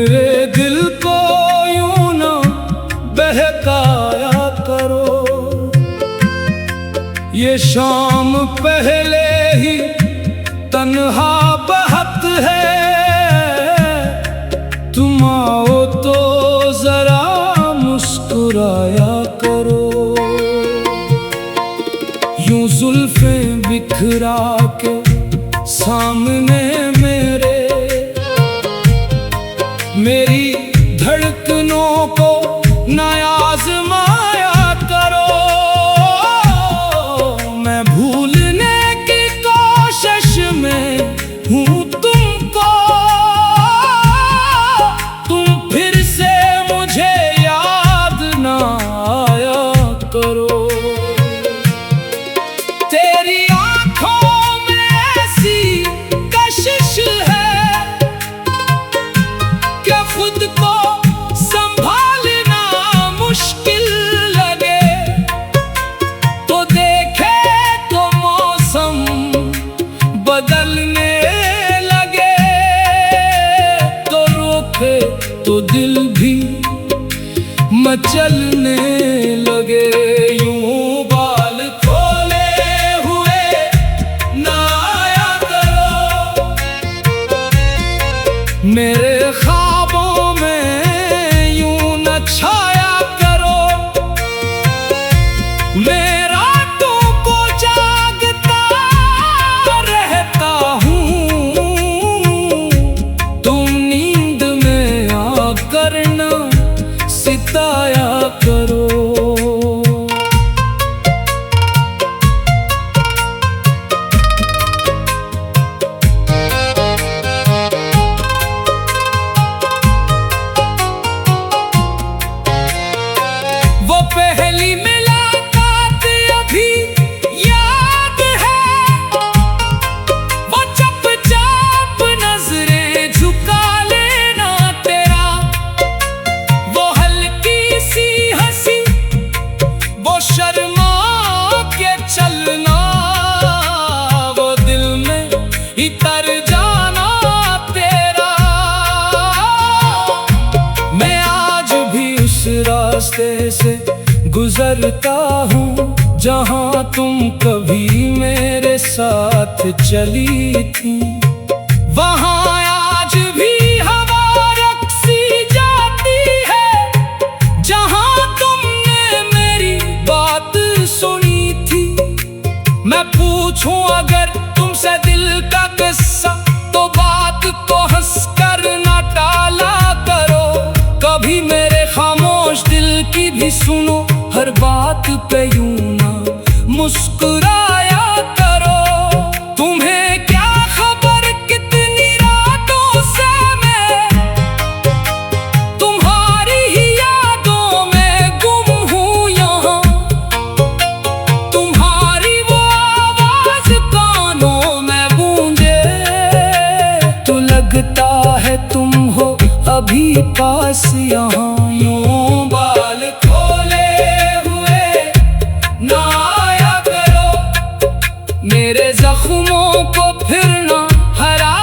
मेरे दिल को यूं ना बहकाया करो। ये शाम पहले ही तन्हा बहत है, तुम आओ तो जरा मुस्कुराया करो। यूं जुल्फें बिखरा के सामने मेरी धड़कनों को ना आज़माया करो। मैं भूलने की कोशिश में हूँ तुमको, तुम फिर से मुझे याद ना आया करो। तेरी आँखों में ऐसी कशिश है, खुद को संभालना मुश्किल लगे। तो देखे तो मौसम बदलने लगे, तो रोके तो दिल भी मचलने लगे। यूं बाल खोले हुए ना आया करो, मेरे छाया करो। मैं रातों को जागता रहता हूँ, तुम नींद में आकर ना सिताया करो। पहली मुलाकात अभी याद है, वो चुपचाप नजरें झुका लेना तेरा, वो हल्की सी हंसी, वो शर्मा के चलना, वो दिल में इतर जाना तेरा। मैं आज भी उस रास्ते से गुजरता हूँ जहाँ तुम कभी मेरे साथ चली थी। वहाँ आज भी हवा रक्सी जाती है, जहाँ तुमने मेरी बात सुनी थी। मैं पूछूं अगर तुमसे दिल का किस्सा, तो बात को हंसकर ना टाला करो। कभी मेरे खामोश दिल की भी सुनो, हर बात पे यूं ना मुस्कुराया करो। तुम्हें क्या खबर कितनी रातों से मैं तुम्हारी ही यादों में गुम हूँ यहाँ। तुम्हारी वो आवाज कानों में गूंजे, तो लगता है तुम हो अभी पास यहाँ। यूं बाल मेरे जख्मों को फिर ना हरा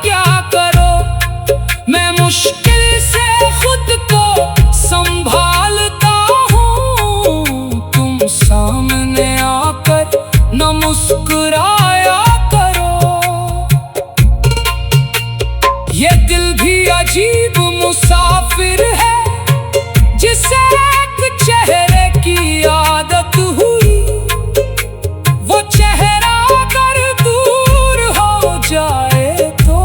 क्या करो। मैं मुश्किल से खुद को संभालता हूँ, तुम सामने आकर न मुस्कुराया करो। ये दिल भी अजीब मुसाफिर है, जिसे एक चेहरे की आदत हुई। वो चेहरा अगर दूर हो जाए तो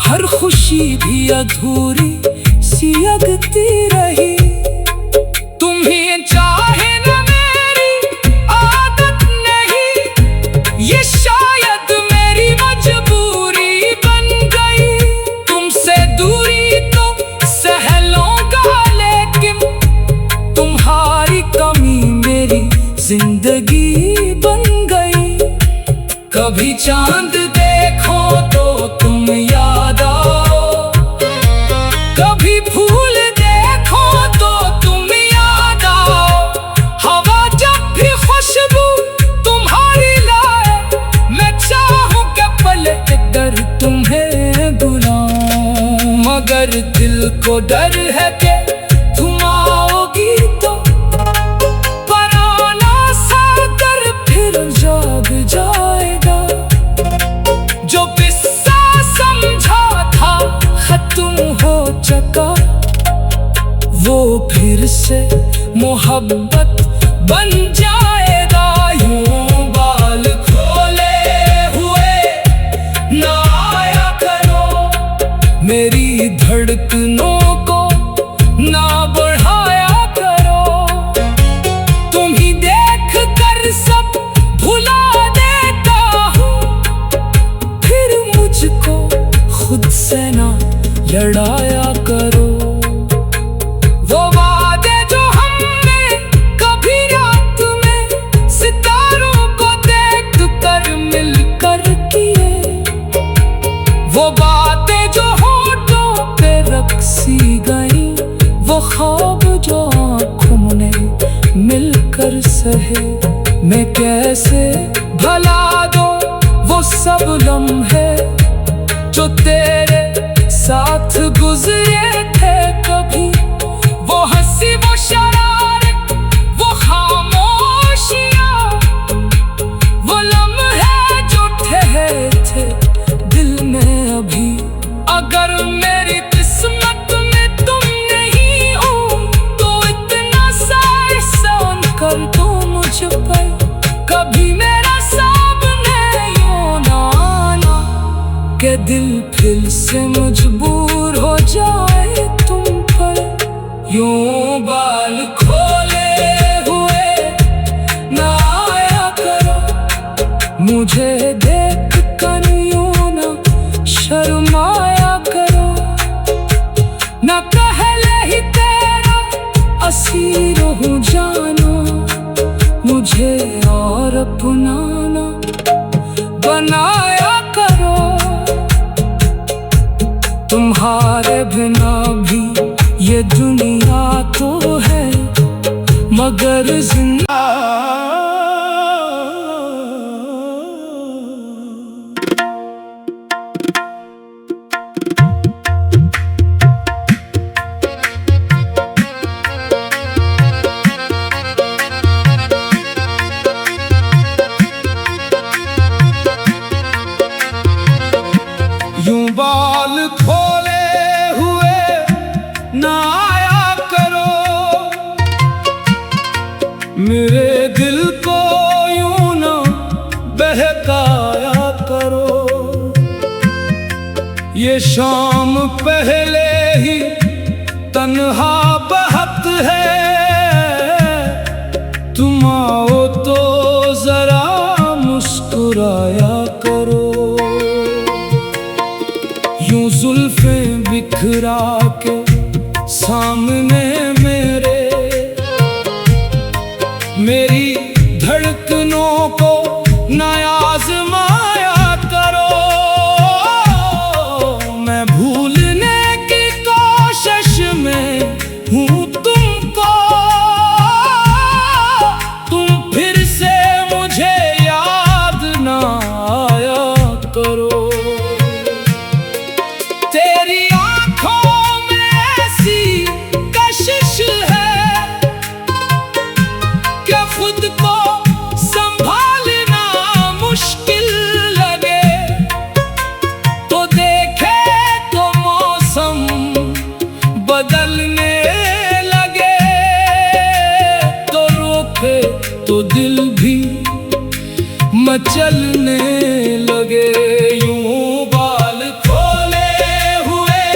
हर खुशी भी अधूरी सी लगती रही। तुम्हें चाहे न मेरी आदत नहीं, ये शायद मेरी मजबूरी बन गई। तुमसे दूरी तो सह लूंगा, लेकिन तुम्हारी कमी मेरी जिंदगी बन गई। कभी चांद देखो तो तुम याद आओ, कभी फूल देखो तो तुम याद आओ। हवा जब भी खुशबू तुम्हारी लाए, मैं चाहूं कि पल कर तुम्हें बुलाऊं। मगर दिल को डर है कि तुम आओगी तो पराना सागर फिर जाग जाएगा। जो किस्सा समझा था खत्म हो चुका, वो फिर से मोहब्बत बन जाएगा। यूं बाल खोले हुए ना आया करो, मेरी धड़कनों को ना बढ़ाया करो। तुम ही देख कर सब भुला देता हूँ, फिर मुझको खुद से ना लड़ाया करो। वो वादे जो हमने कभी रात में सितारों को देख कर मिलकर किए, वो बातें जो होठों पे रखसी गई, वो ख्वाब जो आँखों ने मिलकर सहे। मैं कैसे भुला दूं वो सब लम्हे जो तेरे साथ गुजरे थे कभी। वो हंसी, वो शरारत, वो खामोशियाँ, वो लम्हे जो ठहरे थे दिल में अभी। अगर मेरी किस्मत में तुम नहीं हो तो इतना सा एहसान कर दो मुझ पर, कभी मेरा सामने यूं ना आना कि दिल फिर से मजबूर हो जाए तुम पर। यूं बाल खोले हुए ना आया करो, मुझे देख कर यूं ना शर्माया करो। ना कहले ही तेरा असीर हूँ जानो, मुझे और अपना ना बनाया करो। तुम्हारे बिना भी ये दुनिया तो है मगर जिंदा। यूं बाल खोले हुए ना आया करो, मेरे दिल को यूं ना बहकाया करो। ये शाम पहले ही तन्हा बहक है, तुम आओ तो जरा मुस्कुराया करो। यूं जुल्फें बिखरा के सामने मेरी धड़कनों को ना आज़माया करो। मैं भूलने की कोशिश में हूँ तुमको, तुम फिर से मुझे याद ना आया करो। तेरी आँखों में ऐसी कशिश है कि खुद को संभालना मुश्किल लगे। तो देखे तो मौसम बदलने लगे, तो रोके तो दिल भी मचलने लगे। यूं बाल खोले हुए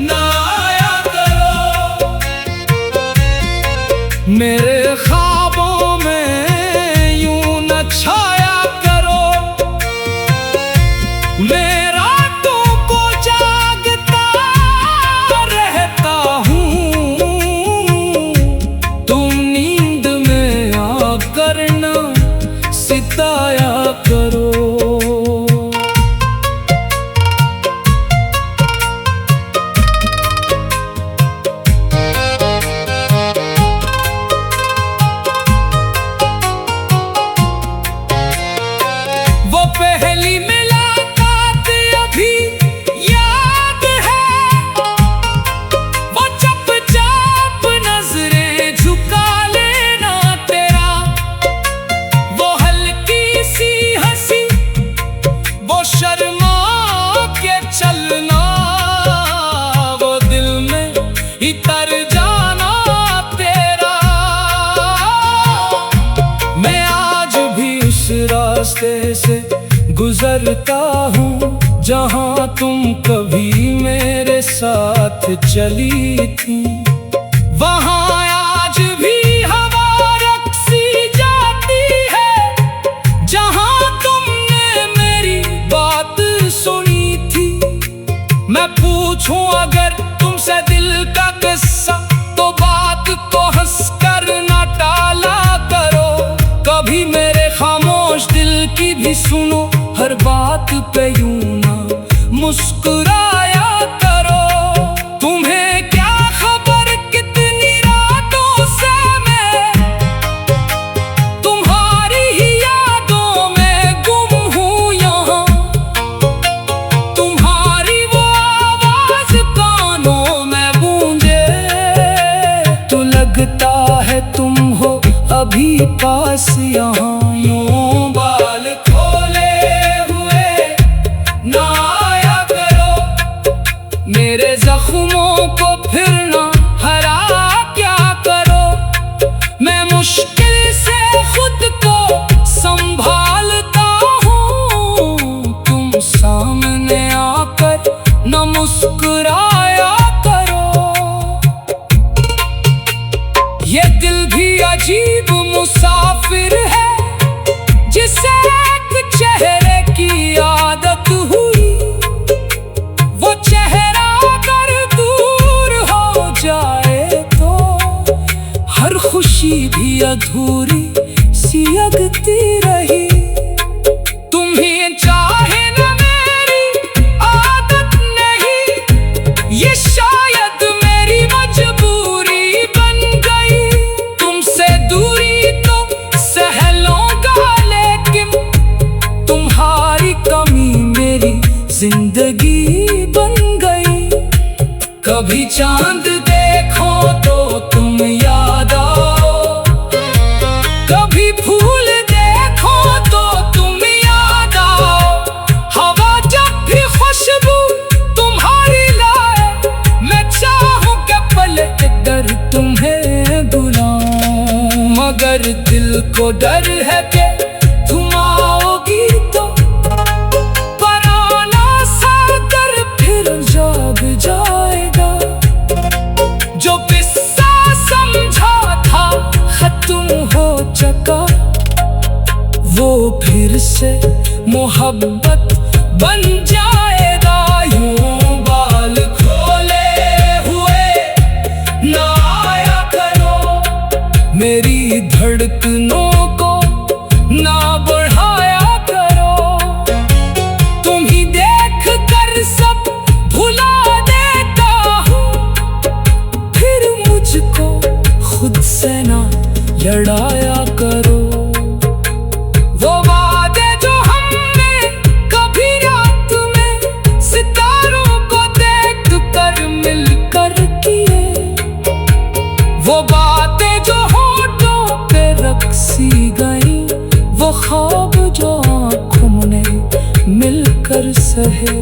ना आया करो, मेरे ख्वाबों में यूं न छाया करो। मैं रातों को जागता रहता हूँ, तुम नींद में आकर न सिताया इतर जाना तेरा। मैं आज भी उस रास्ते से गुजरता हूँ जहाँ तुम कभी मेरे साथ चली थी। वहाँ आज भी हवा रक्सी जाती है जहाँ तुमने मेरी बात सुनी थी। मैं पूछूं अगर तुमसे दिल का किस्सा तो बात को हंसकर ना टाला करो। कभी मेरे खामोश दिल की भी सुनो, हर बात पे यूं ना मुस्कुराया करो। तुम्हें क्या खबर कितनी रातों से मैं तुम्हारी ही यादों में गुम हूँ यहाँ। तुम्हारी वो आवाज कानों में गूंजे तो लगता है तुम हो अभी पास यहाँ। यूं बाल खोले हुए ना आया करो, मेरे जख्मों को फिर ना हरा क्या करो। मैं मुश्किल से खुद को संभालता हूँ, तुम सामने आकर न मुस्कुराया करो। ये दिल भी अजीब मुसाफिर है जिसे एक चेहरे की आदत हुई। वो चेहरा अगर दूर हो जाए तो हर खुशी भी अधूरी सी लगती रही। तुम्हें चाहे न मेरी आदत नहीं, ये शायद मेरी मजबूरी बन गई। तुमसे दूरी तो सह लूंगा लेकिन तुम्हारी कमी मेरी जिंदगी बन गई। कभी चांद देखो तो तुम याद आओ, कभी फूल देखो तो तुम याद आओ। हवा जब भी खुशबू तुम्हारी लाए, मैं चाहूं कि पलट कर तुम्हें बुलाऊं। मगर दिल को डर है कि तुम आओगी तो पुराना सा डर फिर जाग जाएगा। जो किस्सा समझा था खत्म हो चुका, वो फिर से मोहब्बत बन जाएगा। यूं बाल खोले हुए ना आया करो, मेरी धड़कनों को ना बढ़ाया करो। तुम ही देख कर सब भुला देता हूँ, फिर मुझको खुद से ना लड़ाया करो। वो वादे जो हमने कभी रात में सितारों को देख कर मिलकर किए, वो बातें जो होठों पे रक्सी गई, वो ख्वाब जो आँखों ने मिलकर सहे।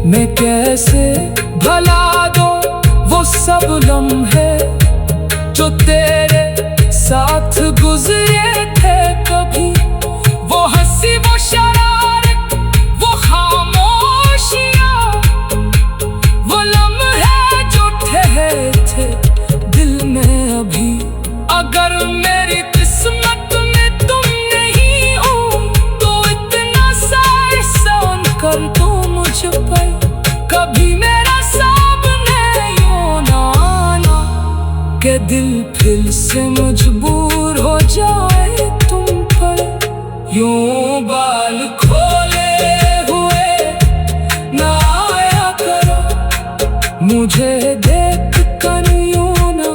मैं कैसे भुला दूं वो सब लम्हे जो तेरे साथ गुजरे थे कभी। वो हंसी, वो शरारत, वो खामोशियाँ, वो लम्हे जो ठहरे थे दिल में अभी। अगर मेरी किस्मत में तुम नहीं हो तो इतना सा एहसान कर दो मुझ पर। कभी मेरा सामने यूं ना आना कि दिल फिर से मजबूर हो जाए तुम पर। यूं बाल खोले हुए ना आया करो, मुझे देख कर यूं ना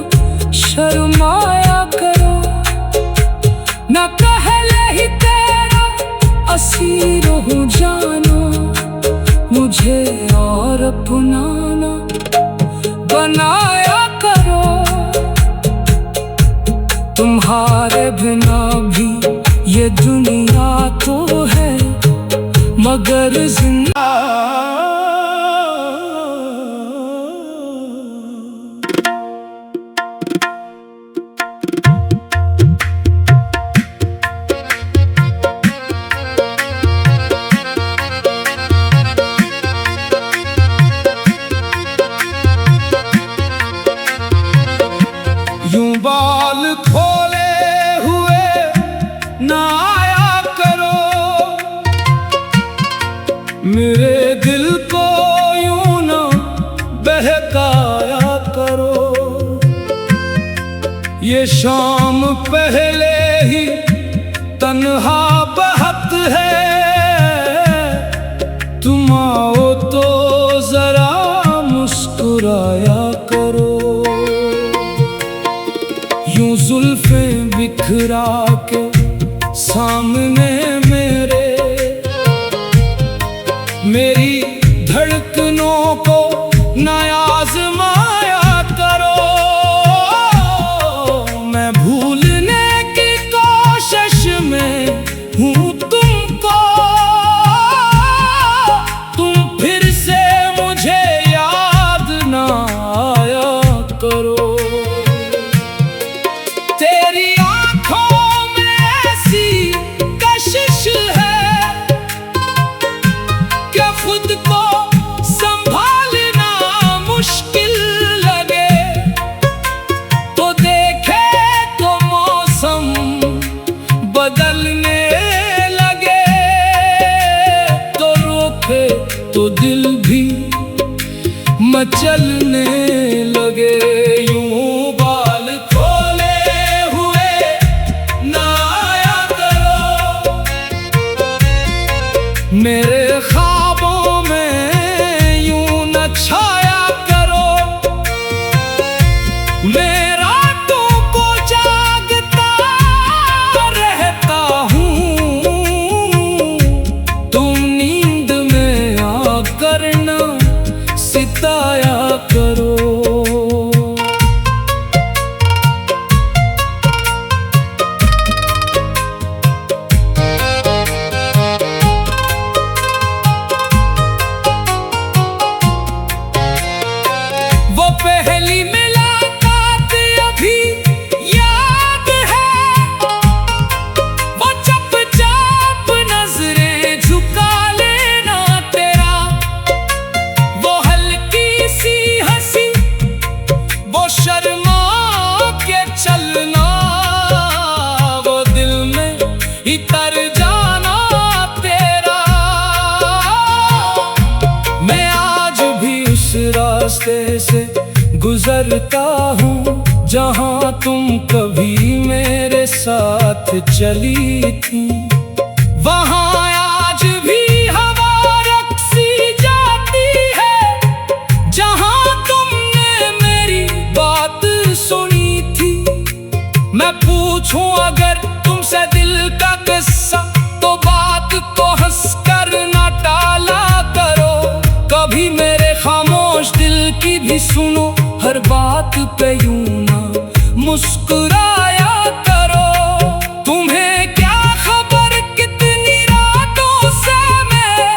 शर्माया करो। न कहले ही तेरा असीर हूँ जानो, मुझे और अपना ना बनाया करो। तुम्हारे बिना भी ये दुनिया तो है मगर जिंदा खोले हुए ना आया करो, मेरे दिल को यूं ना बहकाया करो। ये शाम पहले ही तन्हा बहक है, तुम आओ तो जरा मुस्कुराया करो। यूं जुल्फें बिखरा के सामने मेरी धड़कनों को ना आज़माया करो। मैं भूलने की कोशिश में हूँ तुमको, तुम फिर से मुझे याद ना आया करो। तेरी आँखों में ऐसी कशिश है कि खुद को संभालना मुश्किल लगे, तो देखे तो मौसम बदलने लगे, तो रोके तो दिल भी मचलने लगे। यूं बाल खोले हुए ना आया करो, मेरे ख्वाबों में यूं न छाया करो। मैं रातों को जागता रहता हूँ, तुम नींद में आकर न सिताया करो। वो पहली मुलाकात अभी याद है, वो चुपचाप नजरें झुका लेना तेरा, वो हल्की सी हंसी, वो शर्मा के चलना, वो दिल में इतर जाना तेरा। मैं आज भी उस रास्ते से गुजरता हूँ जहाँ तुम कभी मेरे साथ चली थी। वहाँ आज भी हवा रक्सी जाती है जहाँ तुमने मेरी बात सुनी थी। मैं पूछूं अगर तुमसे दिल का किस्सा, तो बात को हंसकर ना टाला करो। कभी मेरे खामोश दिल की भी सुनो, हर बात पे यूं ना मुस्कुराया करो। तुम्हें क्या खबर कितनी रातों से मैं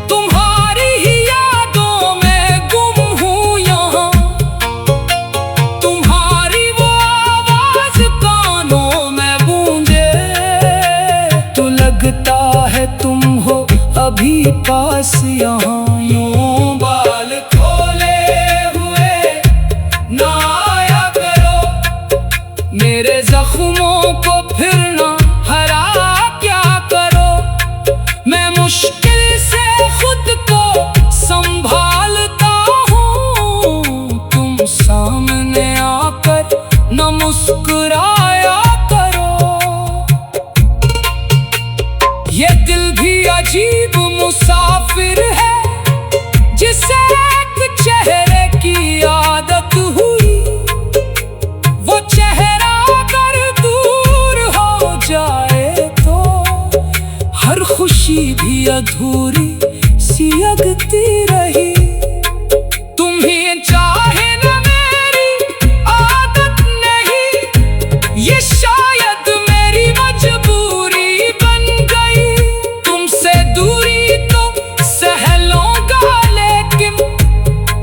तुम्हारी ही यादों में गुम हूँ यहाँ। तुम्हारी वो आवाज कानों में गूंजे, तो लगता है तुम हो अभी पास यहाँ। यूं बाल खोले हुए ना आया करो, मेरे जख्मों को फिर ना हरा क्या करो। मैं मुश्किल से खुद को संभालता हूँ, तुम सामने आकर न मुस्कुराया करो। ये दिल भी अजीब मुसाफिर है, जिसे एक चेहरे की आदत हुई। वो चेहरा अगर दूर हो जाए तो हर खुशी भी अधूरी सी लगती रही। तुम्हें चाहे न मेरी आदत नहीं, ये शायद मेरी मजबूरी बन गई। तुमसे दूरी तो सह लूंगा, लेकिन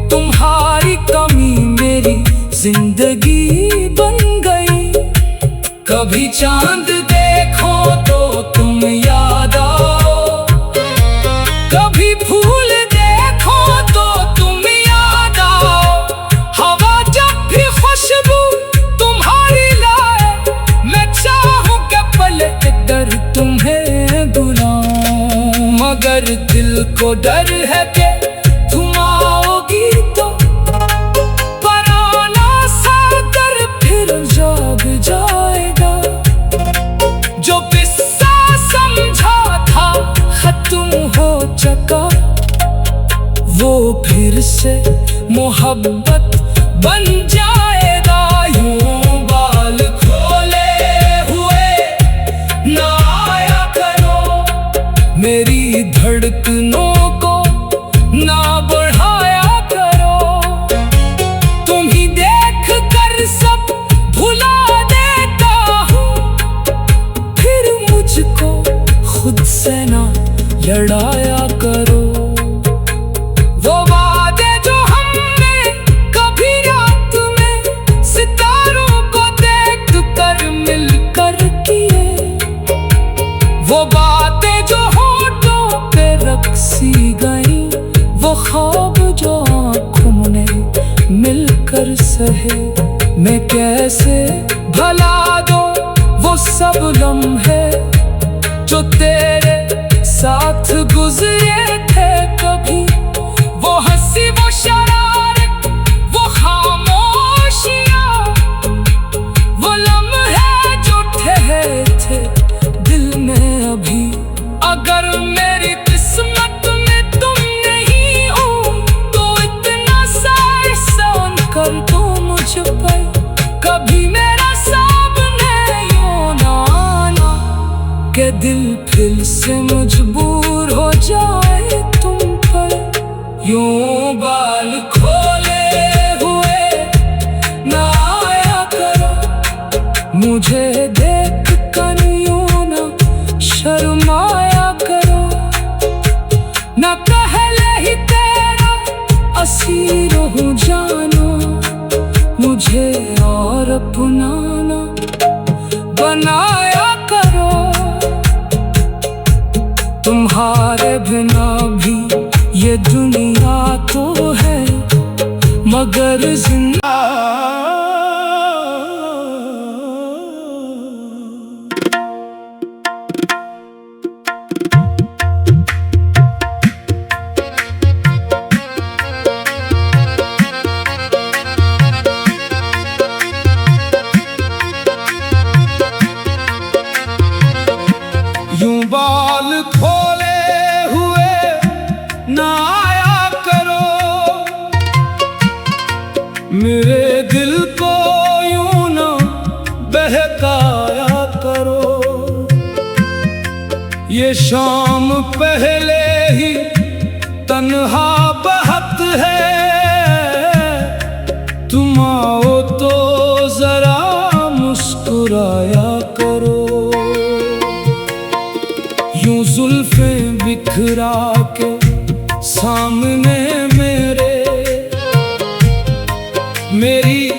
तुम्हारी कमी मेरी जिंदगी बन गई। कभी चांद देखो तो तुम याद आओ, कभी फूल देखो तो तुम याद आओ। हवा जब भी खुशबू तुम्हारी को डर है कि तुम आओगी तो पराना सागर फिर जाग जाएगा। जो किस्सा समझा था खत्म हो चुका, वो फिर से मोहब्बत बन जाएगा। यूं बाल खोले हुए ना आया करो, मेरी धड़कनों को ना बढ़ाया करो। तुम ही देख कर सब भुला देता हूँ, फिर मुझको खुद से ना लड़ाया करो। वो वादे जो हमने कभी रात में सितारों को देख कर मिलकर किए, वो बातें जो होठों पे रक्सी गई, वो ख्वाब जो आँखों ने मिलकर सहे। मैं कैसे भुला दूं वो सब लम्हे जो तेरे साथ गुजरे थे कभी। वो हंसी, वो शरारत, वो खामोशियाँ, वो लम्हे जो ठहरे थे दिल में अभी। अगर मेरी किस्मत में तुम नहीं हो तो इतना सा एहसान कर दो मुझ पर, कभी मेरा सामने यूं ना आना कि दिल फिर से मजबूर हो जाए तुम पर। यूं बाल खोले हुए ना आया करो, मुझे देख कर यूं ना शर्माया करो। ना पहले ही तेरा असीर हूँ जानो, मुझे और अपना ना बनाया करो। तुम्हारे बिना भी ये दुनिया तो है मगर जिंदा। यूं बाल खोले हुए ना आया करो, मेरे दिल को यूं ना बहकाया करो। ये शाम पहले ही तन्हा बहत है, तुम आओ तो जरा मुस्कुराया करो। यूं जुल्फें बिखरा के सामने मेरी